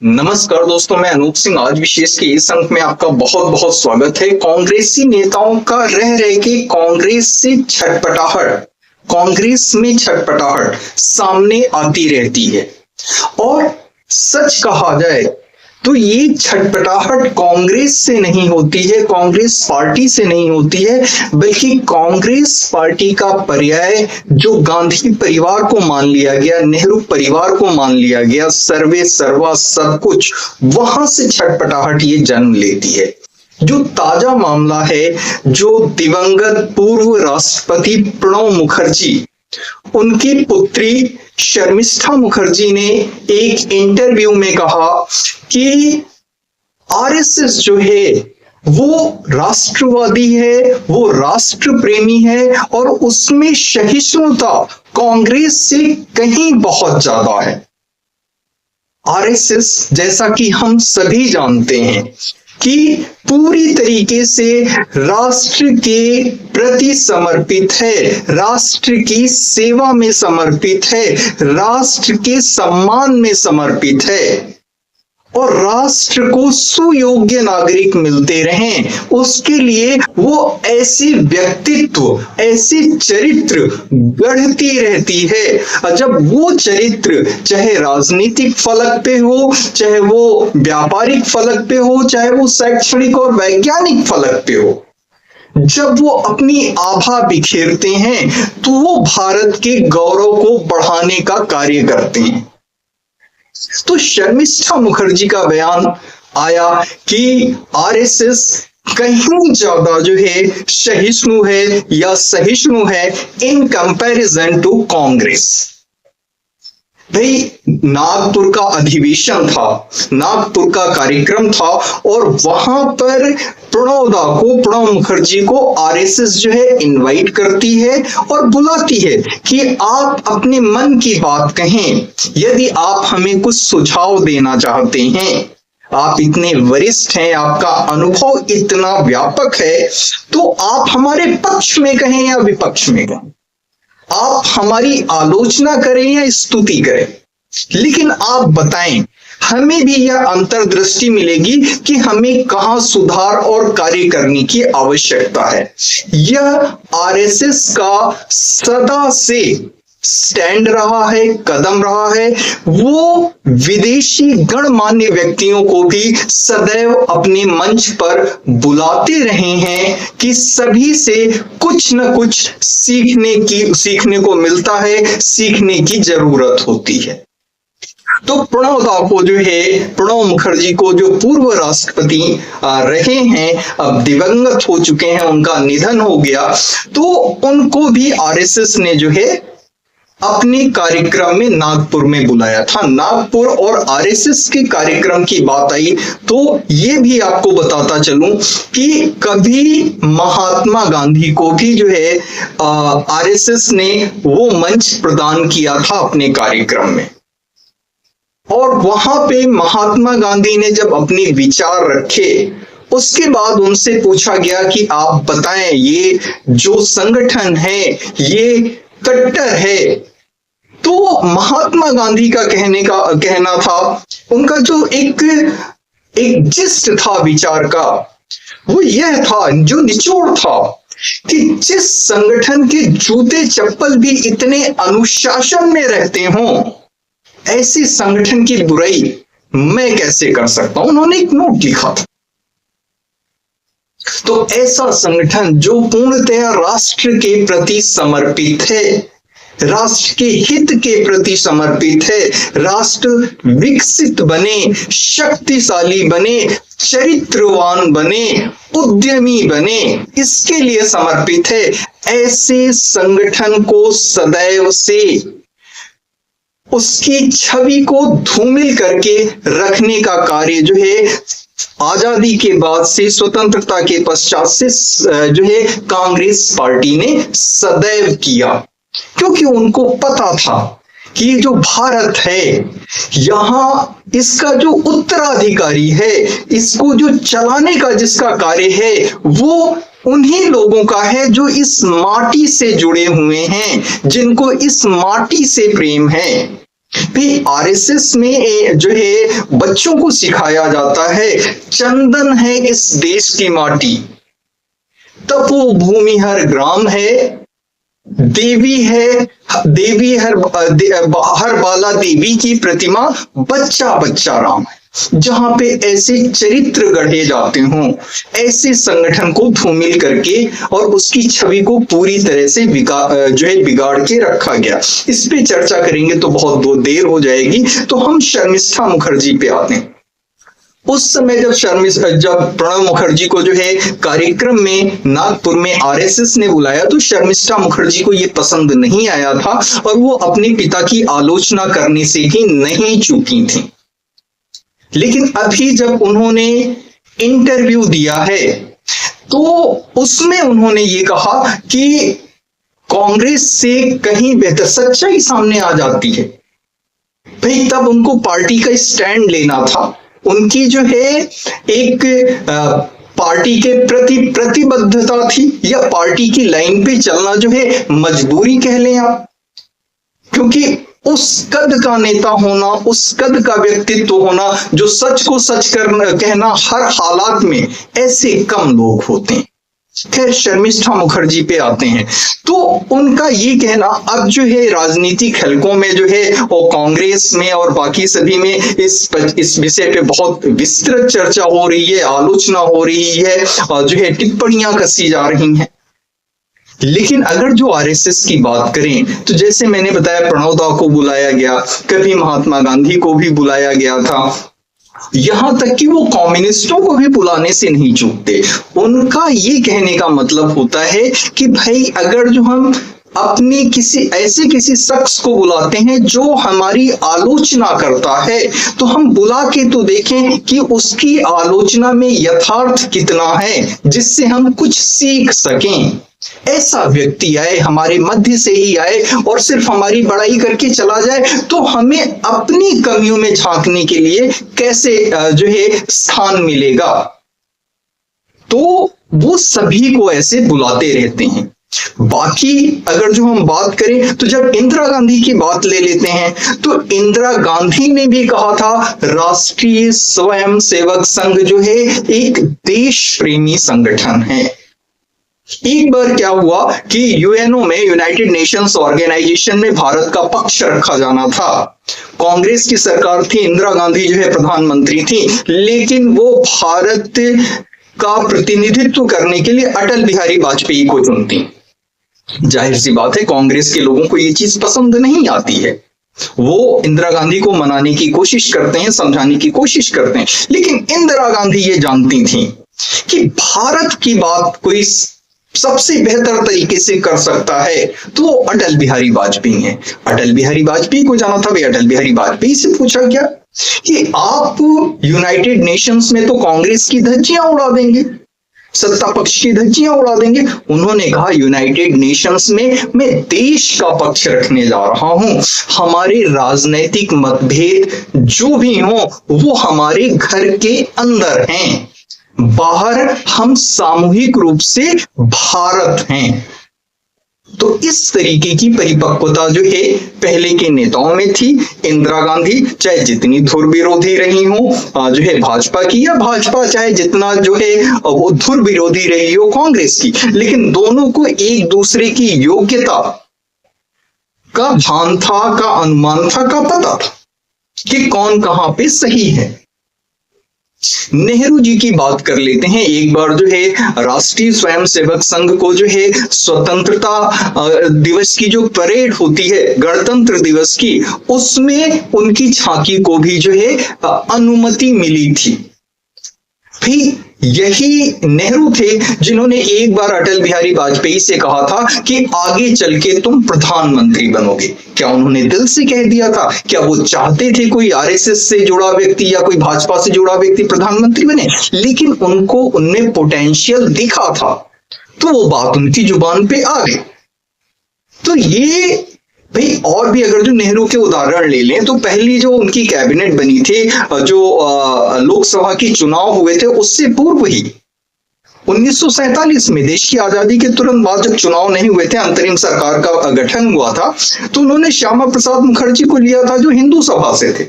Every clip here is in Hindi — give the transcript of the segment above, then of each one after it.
नमस्कार दोस्तों, मैं अनूप सिंह। आज विशेष के इस अंक में आपका बहुत बहुत स्वागत है। कांग्रेसी नेताओं का रह रहे के कांग्रेस में छटपटाहट सामने आती रहती है। और सच कहा जाए तो ये छटपटाहट कांग्रेस से नहीं होती है, कांग्रेस पार्टी से नहीं होती है, बल्कि कांग्रेस पार्टी का पर्याय जो गांधी परिवार को मान लिया गया, नेहरू परिवार को मान लिया गया, सर्वे सर्वा सब कुछ, वहां से छटपटाहट ये जन्म लेती है। जो ताजा मामला है, जो दिवंगत पूर्व राष्ट्रपति प्रणब मुखर्जी, उनकी पुत्री शर्मिष्ठा मुखर्जी ने एक इंटरव्यू में कहा कि आरएसएस जो है वो राष्ट्रवादी है, वो राष्ट्र प्रेमी है और उसमें सहिष्णुता कांग्रेस से कहीं बहुत ज्यादा है। आरएसएस, जैसा कि हम सभी जानते हैं, कि पूरी तरीके से राष्ट्र के प्रति समर्पित है, राष्ट्र की सेवा में समर्पित है, राष्ट्र के सम्मान में समर्पित है और राष्ट्र को सुयोग्य नागरिक मिलते रहें, उसके लिए वो ऐसे व्यक्तित्व, ऐसे चरित्र गढ़ती रहती है। जब वो चरित्र चाहे राजनीतिक फलक पे हो, चाहे वो व्यापारिक फलक पे हो, चाहे वो शैक्षणिक और वैज्ञानिक फलक पे हो, जब वो अपनी आभा बिखेरते हैं तो वो भारत के गौरव को बढ़ाने का कार्य करते हैं। तो शर्मिष्ठा मुखर्जी का बयान आया कि आरएसएस कहीं ज्यादा जो है सहिष्णु है या सहिष्णु है इन कंपैरिजन टू कांग्रेस। भाई, नागपुर का अधिवेशन था, नागपुर का कार्यक्रम था और वहां पर प्रणब मुखर्जी को आरएसएस जो है इनवाइट करती है और बुलाती है कि आप अपने मन की बात कहें, यदि आप हमें कुछ सुझाव देना चाहते हैं, आप इतने वरिष्ठ हैं, आपका अनुभव इतना व्यापक है, तो आप हमारे पक्ष में कहें या विपक्ष में कहें, आप हमारी आलोचना करें या स्तुति करें, लेकिन आप बताएं, हमें भी यह अंतर्दृष्टि मिलेगी कि हमें कहां सुधार और कार्य करने की आवश्यकता है। यह आरएसएस का सदा से स्टैंड रहा है, कदम रहा है। वो विदेशी गणमान्य व्यक्तियों को भी सदैव अपने मंच पर बुलाते रहे हैं कि सभी से कुछ न कुछ सीखने को मिलता है, सीखने की जरूरत होती है। तो प्रणब मुखर्जी को, जो पूर्व राष्ट्रपति रहे हैं, अब दिवंगत हो चुके हैं, उनका निधन हो गया, तो उनको भी आरएसएस ने जो है अपने कार्यक्रम में नागपुर में बुलाया था। नागपुर और आरएसएस के कार्यक्रम की बात आई तो ये भी आपको बताता चलूं कि कभी महात्मा गांधी को भी जो है आरएसएस ने वो मंच प्रदान किया था अपने कार्यक्रम में। और वहां पे महात्मा गांधी ने जब अपने विचार रखे, उसके बाद उनसे पूछा गया कि आप बताएं, ये जो संगठन है ये कट्टर है। तो महात्मा गांधी का कहना था, उनका जो एक जिस्ट था विचार का, वो यह था, जो निचोड़ था, कि जिस संगठन के जूते चप्पल भी इतने अनुशासन में रहते हों, ऐसे संगठन की बुराई मैं कैसे कर सकता हूं। उन्होंने एक नोट लिखा था। तो ऐसा संगठन जो पूर्णतया राष्ट्र के प्रति समर्पित है, राष्ट्र के हित के प्रति समर्पित है, राष्ट्र विकसित बने, शक्तिशाली बने, चरित्रवान बने, उद्यमी बने, इसके लिए समर्पित है, ऐसे संगठन को सदैव से उसकी छवि को धूमिल करके रखने का कार्य जो है आजादी के बाद से, स्वतंत्रता के पश्चात से जो है कांग्रेस पार्टी ने सदैव किया। क्योंकि उनको पता था कि ये जो भारत है, यहाँ इसका जो उत्तराधिकारी है, इसको जो चलाने का जिसका कार्य है, वो उन्हीं लोगों का है जो इस माटी से जुड़े हुए हैं, जिनको इस माटी से प्रेम है। भाई आरएसएस में जो है बच्चों को सिखाया जाता है चंदन है इस देश की माटी, तपो भूमि हर ग्राम है, देवी है देवी हर बाला देवी की प्रतिमा, बच्चा बच्चा राम है। जहां पे ऐसे चरित्र गढ़े जाते हों, ऐसे संगठन को धूमिल करके और उसकी छवि को पूरी तरह से बिगाड़ के रखा गया। इस पे चर्चा करेंगे तो बहुत देर हो जाएगी। तो हम शर्मिष्ठा मुखर्जी पे आते हैं। उस समय जब प्रणब मुखर्जी को जो है कार्यक्रम में नागपुर में आरएसएस ने बुलाया तो शर्मिष्ठा मुखर्जी को ये पसंद नहीं आया था और वो अपने पिता की आलोचना करने से ही नहीं चूकी थी। लेकिन अभी जब उन्होंने इंटरव्यू दिया है तो उसमें उन्होंने ये कहा कि कांग्रेस से कहीं बेहतर सच्चाई सामने आ जाती है। भाई तब उनको पार्टी का स्टैंड लेना था, उनकी जो है एक पार्टी के प्रति प्रतिबद्धता थी, या पार्टी की लाइन पे चलना जो है मजबूरी कह लें आप, क्योंकि उस कद का नेता होना, उस कद का व्यक्तित्व होना जो सच को सच कहना हर हालात में, ऐसे कम लोग होते हैं। खैर शर्मिष्ठा मुखर्जी पे आते हैं तो उनका ये कहना अब जो है राजनीतिक हलकों में जो है और कांग्रेस में और बाकी सभी में इस विषय पे बहुत विस्तृत चर्चा हो रही है, आलोचना हो रही है और जो है टिप्पणियां कसी जा रही हैं। लेकिन अगर जो आरएसएस की बात करें तो जैसे मैंने बताया प्रणब दा को बुलाया गया, कभी महात्मा गांधी को भी बुलाया गया था, यहां तक कि वो कम्युनिस्टों को भी बुलाने से नहीं चूकते। उनका ये कहने का मतलब होता है कि भाई अगर जो हम अपनी किसी शख्स को बुलाते हैं जो हमारी आलोचना करता है तो हम बुला के तो देखें कि उसकी आलोचना में यथार्थ कितना है, जिससे हम कुछ सीख सकें। ऐसा व्यक्ति आए, हमारे मध्य से ही आए और सिर्फ हमारी बड़ाई करके चला जाए तो हमें अपनी कमियों में झांकने के लिए कैसे जो है स्थान मिलेगा। तो वो सभी को ऐसे बुलाते रहते हैं। बाकी अगर जो हम बात करें तो जब इंदिरा गांधी की बात ले लेते हैं तो इंदिरा गांधी ने भी कहा था राष्ट्रीय स्वयं सेवक संघ जो है एक देश प्रेमी संगठन है। एक बार क्या हुआ कि यूएनओ में, यूनाइटेड नेशंस ऑर्गेनाइजेशन में भारत का पक्ष रखा जाना था। कांग्रेस की सरकार थी, इंदिरा गांधी जो है प्रधानमंत्री थी, लेकिन वो भारत का प्रतिनिधित्व करने के लिए अटल बिहारी वाजपेयी को चुनती। जाहिर सी बात है कांग्रेस के लोगों को ये चीज पसंद नहीं आती है। वो इंदिरा गांधी को मनाने की कोशिश करते हैं, समझाने की कोशिश करते हैं, लेकिन इंदिरा गांधी ये जानती थी कि भारत की बात कोई सबसे बेहतर तरीके से कर सकता है तो अटल बिहारी वाजपेयी है। अटल बिहारी वाजपेयी को जाना था। भाई अटल बिहारी वाजपेयी से पूछा गया कि आप यूनाइटेड नेशंस में तो कांग्रेस की धज्जियां उड़ा देंगे, सत्ता पक्ष की धज्जियां उड़ा देंगे। उन्होंने कहा यूनाइटेड नेशंस में मैं देश का पक्ष रखने जा रहा हूं। हमारे राजनैतिक मतभेद जो भी हो वो हमारे घर के अंदर हैं, बाहर हम सामूहिक रूप से भारत हैं। तो इस तरीके की परिपक्वता जो है पहले के नेताओं में थी। इंदिरा गांधी चाहे जितनी धुर विरोधी रही हो जो है भाजपा की, या भाजपा चाहे जितना जो है वो धुर विरोधी रही हो कांग्रेस की, लेकिन दोनों को एक दूसरे की योग्यता का भान था, का अनुमान था, का पता था कि कौन कहां पे सही है। नेहरू जी की बात कर लेते हैं। एक बार जो है राष्ट्रीय स्वयंसेवक संघ को जो है स्वतंत्रता दिवस की जो परेड होती है, गणतंत्र दिवस की, उसमें उनकी झांकी को भी जो है अनुमति मिली थी। भाई यही नेहरू थे जिन्होंने एक बार अटल बिहारी वाजपेयी से कहा था कि आगे चल के तुम प्रधानमंत्री बनोगे। क्या उन्होंने दिल से कह दिया था? क्या वो चाहते थे कोई आरएसएस से जुड़ा व्यक्ति या कोई भाजपा से जुड़ा व्यक्ति प्रधानमंत्री बने? लेकिन उनको उनमें पोटेंशियल दिखा था तो वो बात उनकी जुबान पे आ गई। तो ये भाई और भी अगर जो नेहरू के उदाहरण ले लें तो पहली जो उनकी कैबिनेट बनी थी, जो लोकसभा के चुनाव हुए थे उससे पूर्व ही 1947 में देश की आजादी के तुरंत बाद जब चुनाव नहीं हुए थे, अंतरिम सरकार का गठन हुआ था, तो उन्होंने श्यामा प्रसाद मुखर्जी को लिया था जो हिंदू सभा से थे।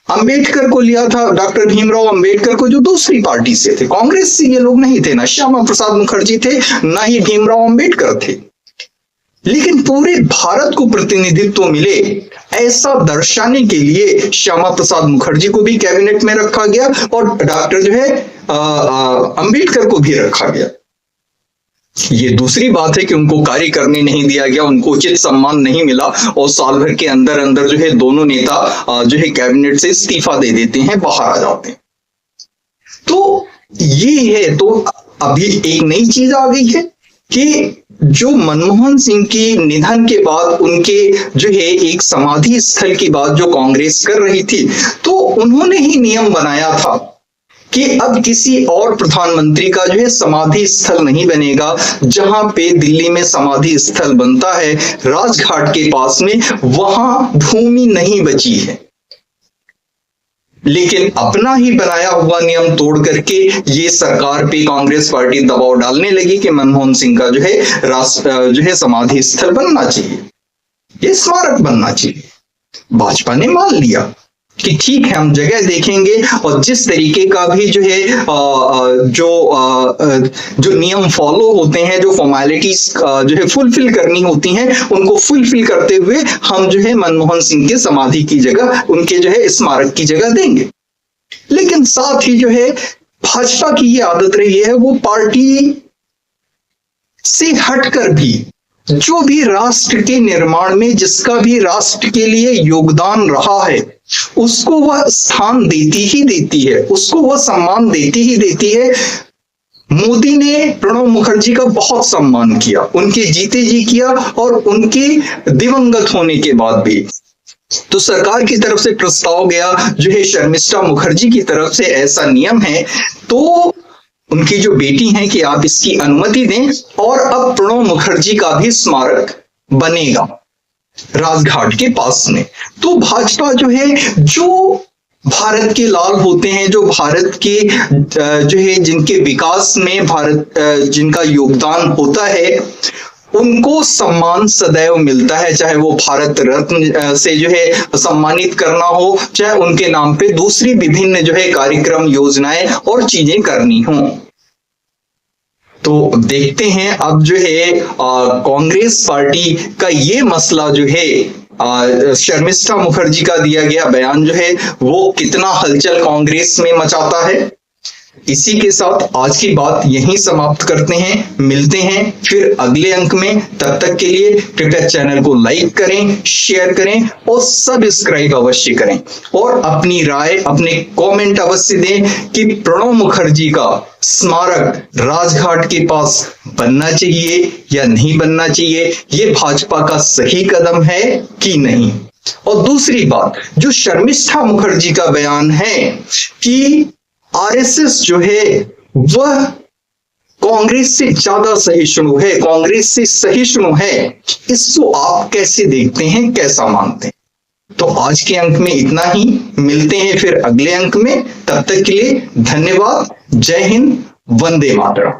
अंबेडकर को लिया था, डॉक्टर भीमराव अंबेडकर को, जो दूसरी पार्टी से थे। कांग्रेस से ये लोग नहीं थे, ना श्यामा प्रसाद मुखर्जी थे, ना ही भीमराव अंबेडकर थे। लेकिन पूरे भारत को प्रतिनिधित्व मिले ऐसा दर्शाने के लिए श्यामा प्रसाद मुखर्जी को भी कैबिनेट में रखा गया और डॉक्टर जो है अंबेडकर को भी रखा गया। ये दूसरी बात है कि उनको कार्य करने नहीं दिया गया, उनको उचित सम्मान नहीं मिला और साल भर के अंदर अंदर जो है दोनों नेता जो है कैबिनेट से इस्तीफा दे देते हैं, बाहर आ जाते हैं। तो ये है, तो अभी एक नई चीज आ गई है कि जो मनमोहन सिंह की निधन के बाद उनके जो है एक समाधि स्थल की बात जो कांग्रेस कर रही थी, तो उन्होंने ही नियम बनाया था कि अब किसी और प्रधानमंत्री का जो है समाधि स्थल नहीं बनेगा। जहां पे दिल्ली में समाधि स्थल बनता है राजघाट के पास में, वहां भूमि नहीं बची है। लेकिन अपना ही बनाया हुआ नियम तोड़ करके ये सरकार पे कांग्रेस पार्टी दबाव डालने लगी कि मनमोहन सिंह का जो है समाधि स्थल बनना चाहिए, ये स्मारक बनना चाहिए। भाजपा ने मान लिया कि ठीक है, हम जगह देखेंगे और जिस तरीके का भी जो है जो नियम फॉलो होते हैं, जो फॉर्मेलिटीज जो है फुलफिल करनी होती हैं, उनको फुलफिल करते हुए हम जो है मनमोहन सिंह के समाधि की जगह, उनके जो है स्मारक की जगह देंगे। लेकिन साथ ही जो है भाजपा की ये आदत रही है, वो पार्टी से हटकर भी जो भी राष्ट्र के निर्माण में, जिसका भी राष्ट्र के लिए योगदान रहा है, उसको वह स्थान देती ही देती है, उसको वह सम्मान देती ही देती है। मोदी ने प्रणब मुखर्जी का बहुत सम्मान किया, उनके जीते जी किया और उनके दिवंगत होने के बाद भी। तो सरकार की तरफ से प्रस्ताव गया जो है शर्मिष्ठा मुखर्जी की तरफ से, ऐसा नियम है, तो उनकी जो बेटी हैं कि आप इसकी अनुमति दें और अब प्रणब मुखर्जी का भी स्मारक बनेगा राजघाट के पास में। तो भाजपा जो है, जो भारत के लाल होते हैं, जो भारत के जो है जिनके विकास में भारत जिनका योगदान होता है, उनको सम्मान सदैव मिलता है, चाहे वो भारत रत्न से जो है सम्मानित करना हो, चाहे उनके नाम पे दूसरी विभिन्न जो है कार्यक्रम, योजनाएं और चीजें करनी हो। तो देखते हैं अब जो है कांग्रेस पार्टी का ये मसला जो है शर्मिष्ठा मुखर्जी का दिया गया बयान जो है वो कितना हलचल कांग्रेस में मचाता है। इसी के साथ आज की बात यहीं समाप्त करते हैं, मिलते हैं फिर अगले अंक में। तब तक के लिए कृपया चैनल को लाइक करें, शेयर करें और सब्सक्राइब अवश्य करें और अपनी राय, अपने कमेंट अवश्य दें कि प्रणब मुखर्जी का स्मारक राजघाट के पास बनना चाहिए या नहीं बनना चाहिए, ये भाजपा का सही कदम है कि नहीं। और दूसरी बात, जो शर्मिष्ठा मुखर्जी का बयान है कि आरएसएस जो है वह कांग्रेस से ज्यादा सहिष्णु है, कांग्रेस से सहिष्णु है, इसको आप कैसे देखते हैं, कैसा मानते हैं? तो आज के अंक में इतना ही, मिलते हैं फिर अगले अंक में। तब तक के लिए धन्यवाद। जय हिंद, वंदे मातरम।